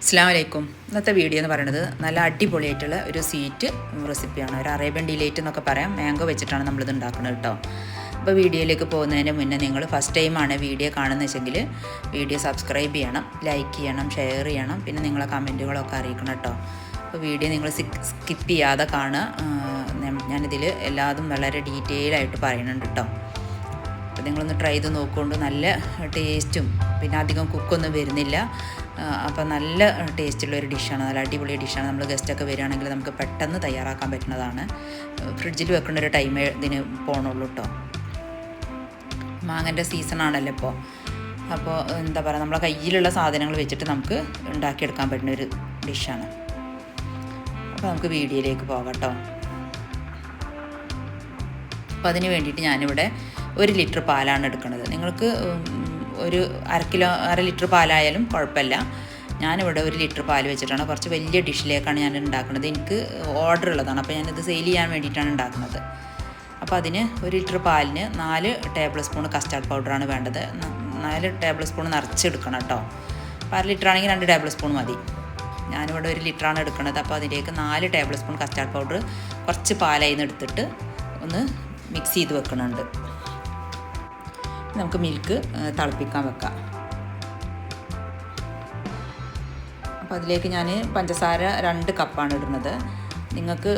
അസ്സലാമു അലൈക്കും. ഇന്നത്തെ വീഡിയോ എന്ന് പറയുന്നത് നല്ല അടിപൊളിയായിട്ടുള്ള ഒരു സ്വീറ്റ് റെസിപ്പിയാണ്. ഒരു അറേബ്യൻ ഡിലൈറ്റ് എന്നൊക്കെ പറയാം. മാംഗോ വെച്ചിട്ടാണ് നമ്മളിത് ഉണ്ടാക്കുന്നത് കേട്ടോ. അപ്പോൾ വീഡിയോയിലേക്ക് പോകുന്നതിന് മുന്നേ നിങ്ങൾ ഫസ്റ്റ് ടൈമാണ് വീഡിയോ കാണുന്നത് വെച്ചെങ്കിൽ വീഡിയോ സബ്സ്ക്രൈബ് ചെയ്യണം, ലൈക്ക് ചെയ്യണം, ഷെയർ ചെയ്യണം, പിന്നെ നിങ്ങളെ കമൻറ്റുകളൊക്കെ അറിയിക്കണം കേട്ടോ. അപ്പോൾ വീഡിയോ നിങ്ങൾ സ്കിപ്പ് ചെയ്യാതെ കാണുക. ഞാനിതിൽ എല്ലാതും വളരെ ഡീറ്റെയിൽ ആയിട്ട് പറയുന്നുണ്ട് കേട്ടോ. അപ്പോൾ നിങ്ങളൊന്ന് ട്രൈ ചെയ്ത് നോക്കുകൊണ്ട് നല്ല ടേസ്റ്റും പിന്നെ അധികം കുക്കൊന്നും വരുന്നില്ല. അപ്പോൾ നല്ല ടേസ്റ്റുള്ളൊരു ഡിഷാണ്, നല്ല അടിപൊളി ഡിഷാണ്. നമ്മൾ ഗസ്റ്റൊക്കെ വരികയാണെങ്കിൽ നമുക്ക് പെട്ടെന്ന് തയ്യാറാക്കാൻ പറ്റുന്നതാണ്. ഫ്രിഡ്ജിൽ വെക്കേണ്ട ഒരു ടൈമേ ഇതിന് പോകണുള്ളൂ കേട്ടോ. മാങ്ങൻ്റെ സീസണാണല്ലോ ഇപ്പോൾ. അപ്പോൾ എന്താ പറയുക, നമ്മളെ കയ്യിലുള്ള സാധനങ്ങൾ വെച്ചിട്ട് നമുക്ക് ഉണ്ടാക്കിയെടുക്കാൻ പറ്റുന്ന ഒരു ഡിഷാണ്. അപ്പോൾ നമുക്ക് വീഡിയോയിലേക്ക് പോകാം കേട്ടോ. അപ്പോൾ അതിന് വേണ്ടിയിട്ട് ഞാനിവിടെ 1 ലിറ്റർ പാലാണ് എടുക്കുന്നത്. നിങ്ങൾക്ക് ഒരു അര ലിറ്റർ പാലായാലും കുഴപ്പമില്ല. ഞാനിവിടെ 1 ലിറ്റർ പാൽ വെച്ചിട്ടാണ്, കുറച്ച് വലിയ ഡിഷിലേക്കാണ് ഞാൻ ഉണ്ടാക്കുന്നത്. എനിക്ക് ഓർഡർ ഉള്ളതാണ്, അപ്പോൾ ഞാനിത് സെയിൽ ചെയ്യാൻ വേണ്ടിയിട്ടാണ് ഉണ്ടാക്കുന്നത്. അപ്പോൾ അതിന് 1 ലിറ്റർ പാലിന് 4 ടേബിൾ സ്പൂൺ കസ്റ്റാർഡ് പൗഡറാണ് വേണ്ടത്. 4 ടേബിൾ സ്പൂൺ നിറച്ചെടുക്കണം കേട്ടോ. അപ്പോൾ 1 ലിറ്റർ ആണെങ്കിൽ 2 ടേബിൾ സ്പൂൺ മതി. ഞാനിവിടെ 1 ലിറ്ററാണ് എടുക്കുന്നത്. അപ്പോൾ അതിലേക്ക് 4 ടേബിൾ സ്പൂൺ കസ്റ്റാർഡ് പൗഡർ കുറച്ച് പാലായി നിന്ന് എടുത്തിട്ട് ഒന്ന് മിക്സ് ചെയ്ത് വെക്കുന്നുണ്ട്. നമുക്ക് മിൽക്ക് തിളപ്പിക്കാൻ വെക്കാം. അപ്പോൾ അതിലേക്ക് ഞാൻ പഞ്ചസാര 2 കപ്പാണ് ഇടുന്നത്. നിങ്ങൾക്ക്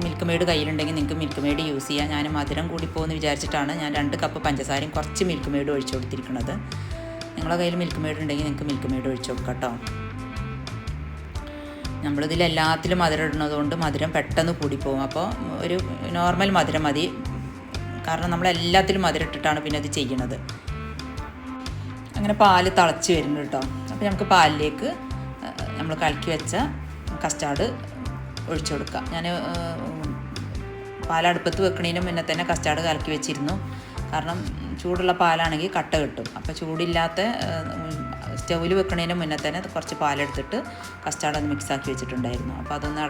മിൽക്ക് മെയ്ഡ് കയ്യിലുണ്ടെങ്കിൽ നിങ്ങൾക്ക് മിൽക്ക് മെയ്ഡ് യൂസ് ചെയ്യാം. ഞാൻ മധുരം കൂടിപ്പോകുമെന്ന് വിചാരിച്ചിട്ടാണ് ഞാൻ 2 കപ്പ് പഞ്ചസാരയും കുറച്ച് മിൽക്ക് മെയ്ഡ് ഒഴിച്ചു കൊടുത്തിരിക്കുന്നത്. നിങ്ങളുടെ കയ്യിൽ മിൽക്ക് മെയ്ഡ് ഉണ്ടെങ്കിൽ നിങ്ങൾക്ക് മിൽക്ക് മെയ്ഡ് ഒഴിച്ചു കൊടുക്കാം കേട്ടോ. നമ്മളിതിൽ എല്ലാത്തിലും മധുരം ഇടുന്നതുകൊണ്ട് മധുരം പെട്ടെന്ന് കൂടിപ്പോകും. അപ്പോൾ ഒരു നോർമൽ മധുരം മതി, കാരണം നമ്മളെല്ലാത്തിലും മധുരം ഇട്ടിട്ടാണ് പിന്നെ അത് ചെയ്യണത്. അങ്ങനെ പാല് തിളച്ച് വരുന്നു കേട്ടോ. അപ്പോൾ നമുക്ക് പാലിലേക്ക് നമ്മൾ കലക്കി വെച്ച കസ്റ്റാർഡ് ഒഴിച്ചു കൊടുക്കാം. ഞാൻ പാലടുപ്പത്ത് വെക്കണതിന് മുന്നേ തന്നെ കസ്റ്റാർഡ് കലക്കി വെച്ചിരുന്നു, കാരണം ചൂടുള്ള പാലാണെങ്കിൽ കട്ട കിട്ടും. അപ്പോൾ ചൂടില്ലാത്ത സ്റ്റൗവിൽ വെക്കണതിന് മുന്നേ തന്നെ കുറച്ച് പാലെടുത്തിട്ട് കസ്റ്റാർഡ് ഒന്ന് മിക്സാക്കി വെച്ചിട്ടുണ്ടായിരുന്നു. അപ്പോൾ അതൊന്ന്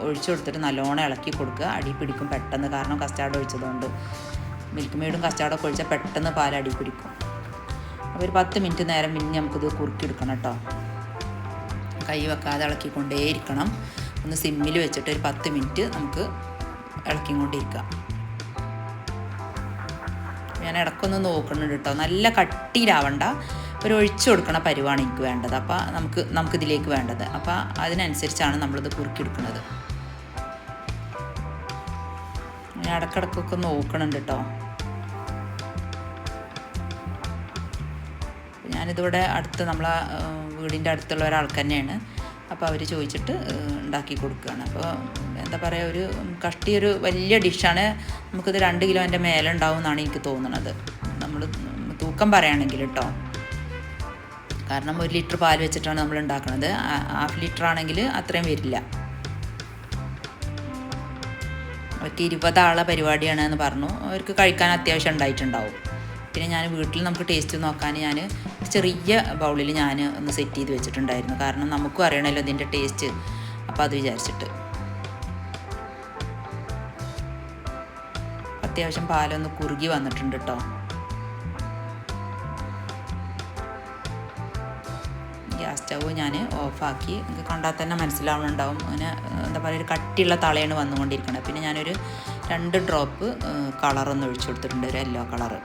ഒഴിച്ചു കൊടുത്തിട്ട് നല്ലോണം ഇളക്കി കൊടുക്കുക. അടി പിടിക്കും പെട്ടെന്ന്, കാരണം കസ്റ്റാർഡ് ഒഴിച്ചതുകൊണ്ട്. മിൽക്ക് മെയ്ഡും കസ്റ്റാർഡൊക്കെ ഒഴിച്ചാൽ പെട്ടെന്ന് പാൽ അടി പിടിക്കും. അപ്പോൾ ഒരു 10 മിനിറ്റ് നേരം പിന്നെ നമുക്കിത് കുറുക്കിയെടുക്കണം കേട്ടോ. കൈ വെക്കാതെ ഇളക്കിക്കൊണ്ടേയിരിക്കണം. ഒന്ന് സിമ്മിൽ വെച്ചിട്ട് ഒരു 10 മിനിറ്റ് നമുക്ക് ഇളക്കിക്കൊണ്ടിരിക്കാം. ഞാൻ ഇടയ്ക്കൊന്ന് നോക്കുന്നുണ്ട് കേട്ടോ. നല്ല കട്ടിയിലാവണ്ട, ഒരു ഒഴിച്ചു കൊടുക്കണ പരുവാണ് എനിക്ക് വേണ്ടത്. അപ്പോൾ നമുക്കിതിലേക്ക് വേണ്ടത്. അപ്പോൾ അതിനനുസരിച്ചാണ് നമ്മളിത് കുറുക്കിയെടുക്കുന്നത്. ഞാൻ ഇടയ്ക്കിടയ്ക്കൊക്കെ നോക്കണുണ്ട് കേട്ടോ. ഞാനിതിവിടെ നമ്മളെ വീടിൻ്റെ അടുത്തുള്ള ഒരാൾക്ക് തന്നെയാണ്. അപ്പോൾ അവർ ചോദിച്ചിട്ട് ഉണ്ടാക്കി കൊടുക്കുകയാണ്. അപ്പോൾ എന്താ പറയുക, ഒരു കഷ്ടിയൊരു വലിയ ഡിഷാണ്. നമുക്കിത് 2 കിലോൻ്റെ മേലെ ഉണ്ടാവും എന്നാണ് എനിക്ക് തോന്നുന്നത്, നമ്മൾ തൂക്കം പറയുകയാണെങ്കിൽ കേട്ടോ. കാരണം 1 ലിറ്റർ പാൽ വെച്ചിട്ടാണ് നമ്മൾ ഉണ്ടാക്കുന്നത്. 1/2 ലിറ്റർ ആണെങ്കിൽ അത്രയും വരില്ല. അവർക്ക് 20 ആളെ പരിപാടിയാണ് എന്ന് പറഞ്ഞു. അവർക്ക് കഴിക്കാൻ അത്യാവശ്യം ഉണ്ടായിട്ടുണ്ടാവും. പിന്നെ ഞാൻ വീട്ടിൽ നമുക്ക് ടേസ്റ്റ് നോക്കാൻ ഞാൻ ചെറിയ ബൗളിൽ ഞാൻ ഒന്ന് സെറ്റ് ചെയ്ത് വെച്ചിട്ടുണ്ടായിരുന്നു, കാരണം നമുക്കും അറിയണമല്ലോ ഇതിൻ്റെ ടേസ്റ്റ്. അപ്പോൾ അത് വിചാരിച്ചിട്ട് അത്യാവശ്യം പാലൊന്ന് കുറുകി വന്നിട്ടുണ്ട് കേട്ടോ. ഗ്യാസ് സ്റ്റവ് ഞാൻ ഓഫാക്കി. നിങ്ങൾക്ക് കണ്ടാൽ തന്നെ മനസ്സിലാവുന്നുണ്ടാവും. അങ്ങനെ എന്താ പറയുക, ഒരു കട്ടിയുള്ള തളയാണ് വന്നുകൊണ്ടിരിക്കുന്നത്. പിന്നെ ഞാനൊരു 2 ഡ്രോപ്പ് കളറൊന്ന് ഒഴിച്ചു കൊടുത്തിട്ടുണ്ട്, ഒരു യെല്ലോ കളറ്.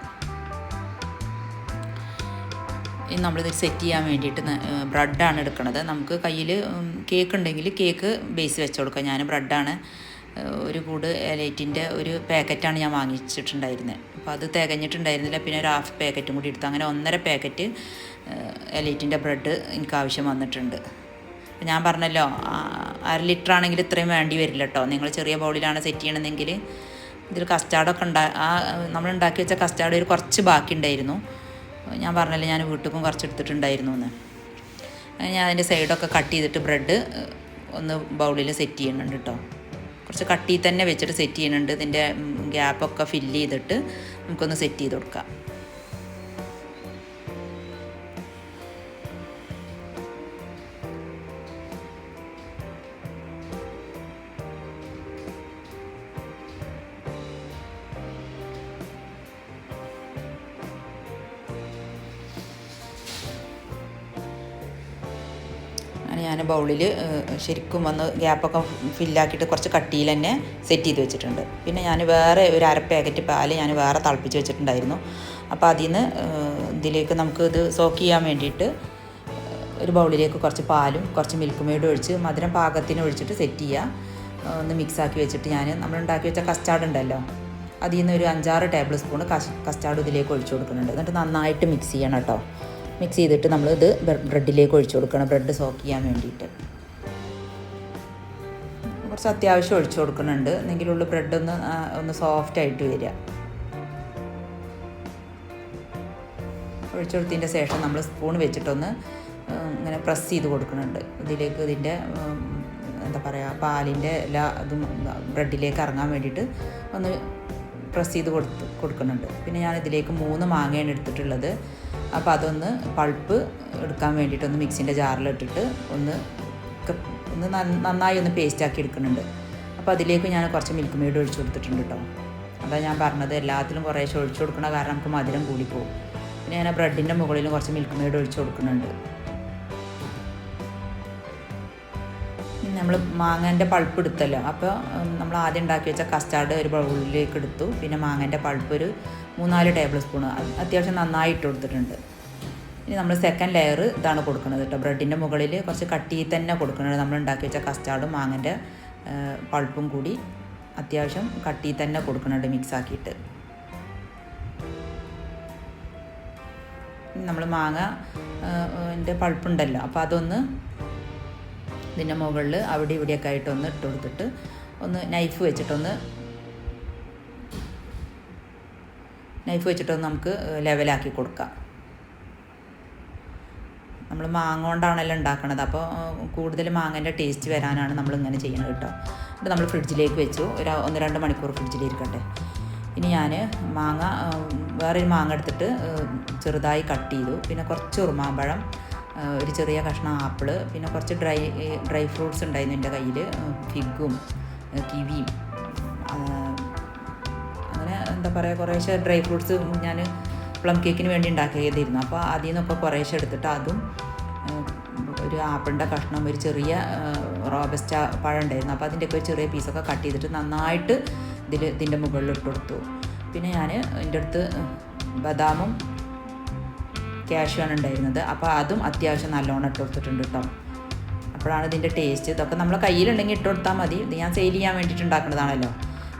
ഇനി നമ്മളിത് സെറ്റ് ചെയ്യാൻ വേണ്ടിയിട്ട് ബ്രെഡാണ് എടുക്കുന്നത്. നമുക്ക് കയ്യിൽ കേക്ക് ഉണ്ടെങ്കിൽ കേക്ക് ബേസ് വെച്ച് കൊടുക്കാം. ഞാൻ ബ്രെഡാണ്, ഒരു കൂട് എലൈറ്റിൻ്റെ ഒരു പാക്കറ്റാണ് ഞാൻ വാങ്ങിച്ചിട്ടുണ്ടായിരുന്നത്. അപ്പോൾ അത് തികഞ്ഞിട്ടുണ്ടായിരുന്നില്ല. പിന്നെ ഒരു 1/2 പാക്കറ്റും കൂടി എടുത്തു. അങ്ങനെ 1.5 പാക്കറ്റ് എലൈറ്റിൻ്റെ ബ്രെഡ് എനിക്ക് ആവശ്യം വന്നിട്ടുണ്ട്. ഞാൻ പറഞ്ഞല്ലോ, 1/2 ലിറ്റർ ആണെങ്കിൽ ഇത്രയും വേണ്ടി വരില്ല കേട്ടോ. നിങ്ങൾ ചെറിയ ബൗളിലാണ് സെറ്റ് ചെയ്യണമെങ്കിൽ. ഇതിൽ കസ്റ്റാർഡൊക്കെ നമ്മൾ ഉണ്ടാക്കി വെച്ച കസ്റ്റാർഡ് ഒരു കുറച്ച് ബാക്കി ഉണ്ടായിരുന്നു. ഞാൻ പറഞ്ഞല്ലോ, ഞാൻ വീട്ടിലും കുറച്ച് എടുത്തിട്ടുണ്ടായിരുന്നു എന്ന്. അങ്ങനെ ഞാൻ അതിൻ്റെ സൈഡൊക്കെ കട്ട് ചെയ്തിട്ട് ബ്രെഡ് ഒന്ന് ബൗളിൽ സെറ്റ് ചെയ്യുന്നുണ്ട് കേട്ടോ. കുറച്ച് കട്ടി തന്നെ വെച്ചിട്ട് സെറ്റ് ചെയ്യുന്നുണ്ട്. ഇതിൻ്റെ ഗ്യാപ്പൊക്കെ ഫില്ല് ചെയ്തിട്ട് നമുക്കൊന്ന് സെറ്റ് ചെയ്ത് കൊടുക്കാം. അങ്ങനെ ഞാൻ ബൗളിൽ ശരിക്കും ഒന്ന് ഗ്യാപ്പൊക്കെ ഫില്ലാക്കിയിട്ട് കുറച്ച് കട്ടിയിൽ തന്നെ സെറ്റ് ചെയ്ത് വെച്ചിട്ടുണ്ട്. പിന്നെ ഞാൻ വേറെ ഒരു അര പാക്കറ്റ് പാൽ ഞാൻ വേറെ തിളപ്പിച്ച് വെച്ചിട്ടുണ്ടായിരുന്നു. അപ്പോൾ അതിൽ നിന്ന് ഇതിലേക്ക് നമുക്ക് ഇത് സോക്ക് ചെയ്യാൻ വേണ്ടിയിട്ട് ഒരു ബൗളിലേക്ക് കുറച്ച് പാലും കുറച്ച് മിൽക്ക് മെയ്ഡും ഒഴിച്ച് മധുരം പാകത്തിന് ഒഴിച്ചിട്ട് സെറ്റ് ചെയ്യുക. ഒന്ന് മിക്സാക്കി വെച്ചിട്ട് നമ്മൾ ഉണ്ടാക്കി വെച്ച കസ്റ്റാർഡ് ഉണ്ടല്ലോ, അതിൽ നിന്ന് ഒരു 5-6 ടേബിൾ സ്പൂൺ കസ്റ്റാർഡ് ഇതിലേക്ക് ഒഴിച്ചു കൊടുക്കുന്നുണ്ട്. എന്നിട്ട് നന്നായിട്ട് മിക്സ് ചെയ്യണം കേട്ടോ. മിക്സ് ചെയ്തിട്ട് നമ്മളിത് ബ്രെഡിലേക്ക് ഒഴിച്ചു കൊടുക്കണം, ബ്രെഡ് സോക്ക് ചെയ്യാൻ വേണ്ടിയിട്ട്. കുറച്ച് അത്യാവശ്യം ഒഴിച്ചു കൊടുക്കുന്നുണ്ട്, എന്നെങ്കിലുള്ള ബ്രെഡ് ഒന്ന് സോഫ്റ്റായിട്ട് വരിക. ഒഴിച്ചു കൊടുത്തതിൻ്റെ ശേഷം നമ്മൾ സ്പൂൺ വെച്ചിട്ടൊന്ന് ഇങ്ങനെ പ്രസ് ചെയ്ത് കൊടുക്കുന്നുണ്ട്. ഇതിലേക്ക് ഇതിൻ്റെ എന്താ പറയുക, പാലിൻ്റെ എല്ലാ ഇതും ബ്രെഡിലേക്ക് ഇറങ്ങാൻ വേണ്ടിയിട്ട് ഒന്ന് പ്രസ് ചെയ്ത് കൊടുക്കുന്നുണ്ട്. പിന്നെ ഞാൻ ഇതിലേക്ക് 3 മാങ്ങയാണ് എടുത്തിട്ടുള്ളത്. അപ്പോൾ അതൊന്ന് പൾപ്പ് എടുക്കാൻ വേണ്ടിയിട്ടൊന്ന് മിക്സിൻ്റെ ജാറിലിട്ടിട്ട് ഒന്ന് നന്നായി ഒന്ന് പേസ്റ്റാക്കി എടുക്കുന്നുണ്ട്. അപ്പോൾ അതിലേക്ക് ഞാൻ കുറച്ച് മിൽക്ക് മെയ്ഡ് ഒഴിച്ചു കൊടുത്തിട്ടുണ്ട് കേട്ടോ. അതാണ് ഞാൻ പറഞ്ഞത്, എല്ലാത്തിലും കുറേശ്ശെ ഒഴിച്ചു കൊടുക്കണ കാരണം നമുക്ക് മധുരം കൂടിപ്പോവും. പിന്നെ ഞാൻ ബ്രെഡിൻ്റെ മുകളിലും കുറച്ച് മിൽക്ക് മെയ്ഡ് ഒഴിച്ചു കൊടുക്കുന്നുണ്ട്. നമ്മൾ മാങ്ങേൻ്റെ പൾപ്പ് എടുത്തല്ലോ, അപ്പോൾ നമ്മൾ ആദ്യം ഉണ്ടാക്കി വെച്ച കസ്റ്റാർഡ് ഒരു ബൗളിലേക്ക് എടുത്തു. പിന്നെ മാങ്ങേൻ്റെ പൾപ്പ് ഒരു 3-4 ടേബിൾ സ്പൂൺ അത്യാവശ്യം നന്നായി ഇട്ട് കൊടുത്തിട്ടുണ്ട്. ഇനി നമ്മൾ സെക്കൻഡ് ലെയർ ഇതാണ് കൊടുക്കുന്നത് കേട്ടോ. ബ്രെഡിൻ്റെ മുകളിൽ കുറച്ച് കട്ടിയിൽ തന്നെ കൊടുക്കുന്നത്. നമ്മൾ ഉണ്ടാക്കി വെച്ച കസ്റ്റാർഡും മാങ്ങേൻ്റെ പൾപ്പും കൂടി അത്യാവശ്യം കട്ടിയിൽ തന്നെ കൊടുക്കുന്നുണ്ട് മിക്സാക്കിയിട്ട്. നമ്മൾ മാങ്ങ പൾപ്പുണ്ടല്ലോ, അപ്പോൾ അതൊന്ന് ഇതിൻ്റെ മുകളിൽ അവിടെ ഇവിടെയൊക്കെ ആയിട്ടൊന്ന് ഇട്ട് കൊടുത്തിട്ട് ഒന്ന് നൈഫ് വെച്ചിട്ടൊന്ന് നമുക്ക് ലെവലാക്കി കൊടുക്കാം. നമ്മൾ മാങ്ങ കൊണ്ടാണല്ലോ ഉണ്ടാക്കണത്, അപ്പോൾ കൂടുതൽ മാങ്ങേൻ്റെ ടേസ്റ്റ് വരാനാണ് നമ്മളിങ്ങനെ ചെയ്യണത് കേട്ടോ. എന്നിട്ട് നമ്മൾ ഫ്രിഡ്ജിലേക്ക് വെച്ചു, ഒരു 1-2 മണിക്കൂർ ഫ്രിഡ്ജിലിരിക്കട്ടെ. ഇനി ഞാൻ വേറൊരു മാങ്ങ എടുത്തിട്ട് ചെറുതായി കട്ട് ചെയ്തു. പിന്നെ കുറച്ച് ഉറുമാമ്പഴം, ഒരു ചെറിയ കഷ്ണം ആപ്പിള്, പിന്നെ കുറച്ച് ഡ്രൈ ഫ്രൂട്ട്സ് ഉണ്ടായിരുന്നു എൻ്റെ കയ്യിൽ, ഫിഗും കിവിയും, അങ്ങനെ എന്താ പറയുക കുറേശ്ശെ ഡ്രൈ ഫ്രൂട്ട്സ് ഞാൻ പ്ലം കേക്കിന് വേണ്ടി ഉണ്ടാക്കിയതായിരുന്നു. അപ്പോൾ അതിൽ നിന്നൊക്കെ കുറേശ്ശെ എടുത്തിട്ട് അതും ഒരു ആപ്പിളിൻ്റെ കഷ്ണം, ഒരു ചെറിയ റോബസ്റ്റ പഴം ഉണ്ടായിരുന്നു, അപ്പോൾ അതിൻ്റെയൊക്കെ ഒരു ചെറിയ പീസൊക്കെ കട്ട് ചെയ്തിട്ട് നന്നായിട്ട് ഇതിൻ്റെ മുകളിൽ ഇട്ട് കൊടുത്തു. പിന്നെ ഞാൻ എൻ്റെ അടുത്ത് ബദാമും കാഷ്യുവാണ് ഉണ്ടായിരുന്നത്, അപ്പോൾ അതും അത്യാവശ്യം നല്ലോണം ഇട്ട് കൊടുത്തിട്ടുണ്ട് കേട്ടോ. അപ്പോഴാണ് ഇതിൻ്റെ ടേസ്റ്റ്. ഇതൊക്കെ നമ്മളെ കയ്യിലുണ്ടെങ്കിൽ ഇട്ട് കൊടുത്താൽ മതി, ഇത് ഞാൻ സെയിൽ ചെയ്യാൻ വേണ്ടിയിട്ട് ഉണ്ടാക്കുന്നതാണല്ലോ.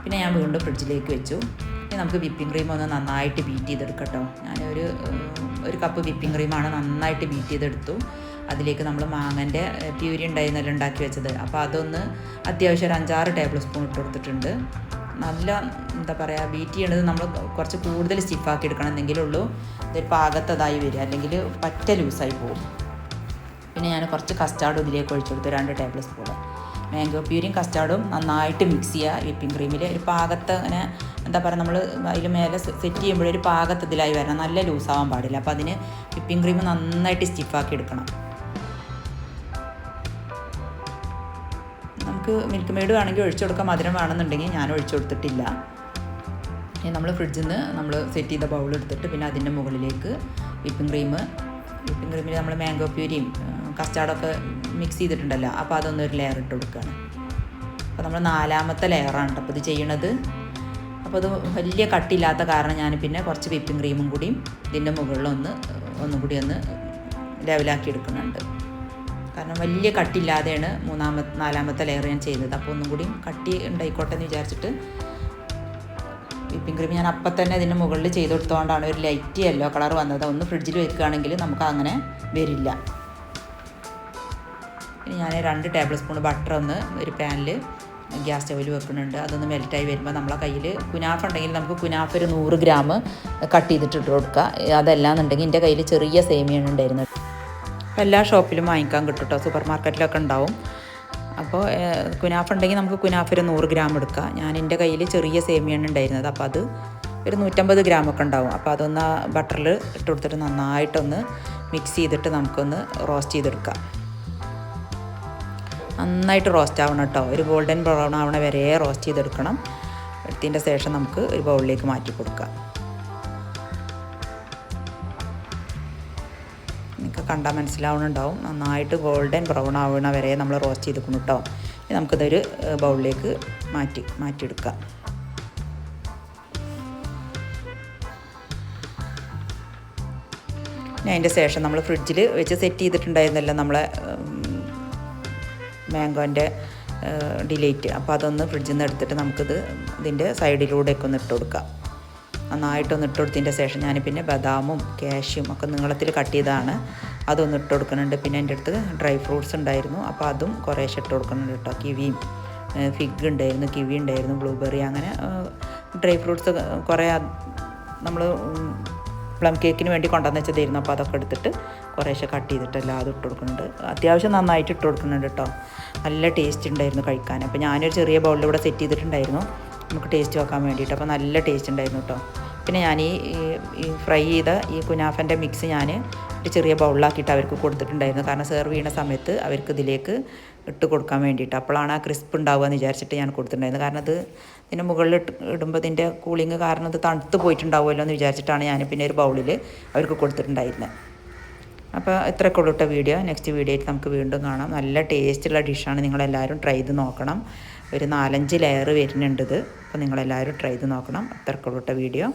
പിന്നെ ഞാൻ വീണ്ടും ഫ്രിഡ്ജിലേക്ക് വെച്ചു. ഇനി നമുക്ക് വിപ്പിംഗ് ക്രീം ഒന്ന് നന്നായിട്ട് ബീറ്റ് ചെയ്തെടുക്കട്ടോ. ഞാൻ ഒരു കപ്പ് വിപ്പിംഗ് ക്രീമാണ് നന്നായിട്ട് ബീറ്റ് ചെയ്തെടുത്തു. അതിലേക്ക് നമ്മൾ മാങ്ങൻ്റെ പ്യൂരി ഉണ്ടായിരുന്നല്ലോ ഉണ്ടാക്കി വെച്ചത്, അപ്പോൾ അതൊന്ന് അത്യാവശ്യം ഒരു 5-6 ടേബിൾ സ്പൂൺ ഇട്ട് കൊടുത്തിട്ടുണ്ട്. നല്ല എന്താ പറയുക, ബീറ്റ് ചെയ്യേണ്ടത് നമ്മൾ കുറച്ച് കൂടുതൽ സ്റ്റിഫാക്കി എടുക്കണം, എന്നെങ്കിലുള്ളൂ ഇതൊരു പാകത്തതായി വരിക, അല്ലെങ്കിൽ പറ്റ ലൂസായി പോകും. പിന്നെ ഞാൻ കുറച്ച് കസ്റ്റാർഡ് ഇതിലേക്ക് ഒഴിച്ചു കൊടുത്തു, 2 ടേബിൾ സ്പൂൺ. മാംഗോ പ്യൂരിയും കസ്റ്റാർഡും നന്നായിട്ട് മിക്സ് ചെയ്യുക വിപ്പിംഗ് ക്രീമിൽ. ഒരു പാകത്ത് അങ്ങനെ എന്താ പറയുക, നമ്മൾ അതിൽ മേലെ സെറ്റ് ചെയ്യുമ്പോഴൊരു പാകത്തതിലായി വരണം, നല്ല ലൂസാവാൻ പാടില്ല. അപ്പോൾ അതിന് വിപ്പിംഗ് ക്രീം നന്നായിട്ട് സ്റ്റിഫാക്കി എടുക്കണം. നമുക്ക് മിൽക്ക് മെയ്ഡ് വേണമെങ്കിൽ ഒഴിച്ചു കൊടുക്കാം, മധുരം വേണമെന്നുണ്ടെങ്കിൽ ഞാൻ ഒഴിച്ചു കൊടുത്തിട്ടില്ല. ഇനി നമ്മൾ ഫ്രിഡ്ജിൽ നിന്ന് നമ്മൾ സെറ്റ് ചെയ്ത ബൗൾ എടുത്തിട്ട് പിന്നെ അതിൻ്റെ മുകളിലേക്ക് വിപ്പിംഗ് ക്രീമിൽ നമ്മൾ മാംഗോ പ്യൂരിയും കസ്റ്റാർഡൊക്കെ മിക്സ് ചെയ്തിട്ടുണ്ടല്ലോ, അപ്പോൾ അതൊന്നൊരു ലെയർ ഇട്ട് കൊടുക്കുകയാണ്. അപ്പോൾ നമ്മൾ 4ാമത്തെ ലെയറാണ് കേട്ടോ അപ്പോൾ ഇത് ചെയ്യണത്. അപ്പോൾ അത് വലിയ കട്ടില്ലാത്ത കാരണം ഞാൻ പിന്നെ കുറച്ച് വിപ്പിംഗ് ക്രീമും കൂടിയും ഇതിൻ്റെ മുകളിൽ ഒന്നും കൂടി ലെവലാക്കി എടുക്കുന്നുണ്ട്. കാരണം വലിയ കട്ടില്ലാതെയാണ് 4ാമത്തെ ലെയർ ഞാൻ ചെയ്തത്. അപ്പോൾ ഒന്നും കൂടി കട്ടി ഉണ്ടായിക്കോട്ടെ എന്ന് വിചാരിച്ചിട്ട് വിപ്പിംഗ് ക്രീം ഞാൻ അപ്പം തന്നെ ഇതിൻ്റെ മുകളിൽ ചെയ്ത് കൊടുത്തുകൊണ്ടാണ് ഒരു ലൈറ്റ് യെല്ലോ കളർ വന്നത്. ഒന്ന് ഫ്രിഡ്ജിൽ വെക്കുകയാണെങ്കിൽ നമുക്ക് അങ്ങനെ വരില്ല. ഇനി ഞാൻ 2 ടേബിൾ സ്പൂൺ ബട്ടർ ഒരു പാനിൽ ഗ്യാസ് സ്റ്റവിൽ വെക്കുന്നുണ്ട്. അതൊന്ന് മെൽറ്റായി വരുമ്പോൾ നമ്മളെ കയ്യിൽ കുനാഫ ഉണ്ടെങ്കിൽ നമുക്ക് കുനാഫ ഒരു 100 ഗ്രാം കട്ട് ചെയ്തിട്ട് ഇട്ട് കൊടുക്കുക. അതല്ലാന്നുണ്ടെങ്കിൽ എൻ്റെ കയ്യിൽ ചെറിയ സേമിയാണ് ഉണ്ടായിരുന്നത്. അപ്പോൾ എല്ലാ ഷോപ്പിലും വാങ്ങിക്കാൻ കിട്ടും കേട്ടോ, സൂപ്പർ മാർക്കറ്റിലൊക്കെ ഉണ്ടാവും. അപ്പോൾ കുനാഫ ഉണ്ടെങ്കിൽ നമുക്ക് കുനാഫ ഒരു 100 ഗ്രാം എടുക്കാം. ഞാൻ എൻ്റെ കയ്യിൽ ചെറിയ സേമിയാണ് ഉണ്ടായിരുന്നത്, അപ്പോൾ അത് ഒരു 150 ഗ്രാമൊക്കെ ഉണ്ടാവും. അപ്പോൾ അതൊന്ന് ബട്ടറിൽ ഇട്ട് കൊടുത്തിട്ട് നന്നായിട്ടൊന്ന് മിക്സ് ചെയ്തിട്ട് നമുക്കൊന്ന് റോസ്റ്റ് ചെയ്തെടുക്കാം. നന്നായിട്ട് റോസ്റ്റ് ആവണം കേട്ടോ, ഒരു ഗോൾഡൻ ബ്രൗൺ ആവണ വരെ റോസ്റ്റ് ചെയ്തെടുക്കണം. എടുത്തതിൻ്റെ ശേഷം നമുക്ക് ഒരു ബൗളിലേക്ക് മാറ്റി കൊടുക്കാം. നിങ്ങൾക്ക് കണ്ടാൽ മനസ്സിലാവുന്നുണ്ടാവും. നന്നായിട്ട് ഗോൾഡൻ ബ്രൗൺ ആവണ വരെ നമ്മൾ റോസ്റ്റ് ചെയ്തിരിക്കണം കേട്ടോ. നമുക്കിതൊരു ബൗളിലേക്ക് മാറ്റിയെടുക്കാം. അതിൻ്റെ ശേഷം നമ്മൾ ഫ്രിഡ്ജിൽ വെച്ച് സെറ്റ് ചെയ്തിട്ടുണ്ടായിരുന്നല്ലോ നമ്മളെ മാംഗോൻ്റെ ഡിലൈറ്റ്. അപ്പോൾ അതൊന്ന് ഫ്രിഡ്ജിൽ നിന്ന് എടുത്തിട്ട് നമുക്കിത് ഇതിൻ്റെ സൈഡിലൂടെയൊക്കെ ഒന്ന് ഇട്ട് കൊടുക്കാം. നന്നായിട്ടൊന്ന് ഇട്ട് കൊടുത്തതിൻ്റെ ശേഷം ഞാൻ പിന്നെ ബദാമും കാഷ്യും ഒക്കെ നീളത്തിൽ കട്ട് ചെയ്തതാണ്, അതൊന്ന് ഇട്ട് കൊടുക്കുന്നുണ്ട്. പിന്നെ എൻ്റെ അടുത്ത് ഡ്രൈ ഫ്രൂട്ട്സ് ഉണ്ടായിരുന്നു, അപ്പോൾ അതും കുറേശ്ശെ ഇട്ട് കൊടുക്കുന്നുണ്ട് കേട്ടോ. കിവിയും ഫിഗ് ഉണ്ടായിരുന്നു, കിവി ഉണ്ടായിരുന്നു, ബ്ലൂബെറി, അങ്ങനെ ഡ്രൈ ഫ്രൂട്ട്സ് കുറേ നമ്മൾ പ്ലം കേക്കിന് വേണ്ടി കൊണ്ടുവന്ന് വെച്ചതായിരുന്നു. അപ്പോൾ അതൊക്കെ എടുത്തിട്ട് കുറേശ്ശെ കട്ട് ചെയ്തിട്ട് എല്ലാതും ഇട്ട് കൊടുക്കുന്നുണ്ട്. അത്യാവശ്യം നന്നായിട്ട് ഇട്ട് കൊടുക്കുന്നുണ്ട് കേട്ടോ. നല്ല ടേസ്റ്റ് ഉണ്ടായിരുന്നു കഴിക്കാൻ. അപ്പോൾ ഞാനൊരു ചെറിയ ബൗളിലൂടെ സെറ്റ് ചെയ്തിട്ടുണ്ടായിരുന്നു നമുക്ക് ടേസ്റ്റ് വെക്കാൻ വേണ്ടിയിട്ട്. അപ്പോൾ നല്ല ടേസ്റ്റ് ഉണ്ടായിരുന്നു കേട്ടോ. പിന്നെ ഞാൻ ഈ ഫ്രൈ ചെയ്ത ഈ കുനാഫൻ്റെ മിക്സ് ഞാൻ ഒരു ചെറിയ ബൗളിലാക്കിയിട്ട് അവർക്ക് കൊടുത്തിട്ടുണ്ടായിരുന്നു. കാരണം സെർവ് ചെയ്യുന്ന സമയത്ത് അവർക്ക് ഇതിലേക്ക് ഇട്ട് കൊടുക്കാൻ വേണ്ടിയിട്ട്. അപ്പോഴാണ് ആ ക്രിസ്പ് ഉണ്ടാവുക എന്ന് വിചാരിച്ചിട്ട് ഞാൻ കൊടുത്തിട്ടുണ്ടായിരുന്നു. കാരണം ഇത് ഇതിൻ്റെ മുകളിൽ ഇടുമ്പോൾ ഇതിൻ്റെ കൂളിങ് കാരണം ഇത് തണുത്ത് പോയിട്ടുണ്ടാവുമല്ലോ എന്ന് വിചാരിച്ചിട്ടാണ് ഞാൻ പിന്നെ ഒരു ബൗളിൽ അവർക്ക് കൊടുത്തിട്ടുണ്ടായിരുന്നത്. അപ്പോൾ ഇത്രയൊക്കെ ഉള്ളൂ കേട്ടോ വീഡിയോ. നെക്സ്റ്റ് വീഡിയോ ആയിട്ട് നമുക്ക് വീണ്ടും കാണാം. നല്ല ടേസ്റ്റുള്ള ഡിഷാണ്, നിങ്ങളെല്ലാവരും ട്രൈ ചെയ്ത് നോക്കണം. ഒരു 4-5 ലെയർ വരുന്നുണ്ട് ഇത്. അപ്പോൾ നിങ്ങളെല്ലാവരും ട്രൈ ചെയ്ത് നോക്കണം. ഇത്രയൊക്കെ ഉള്ളൂ കേട്ടോ വീഡിയോ.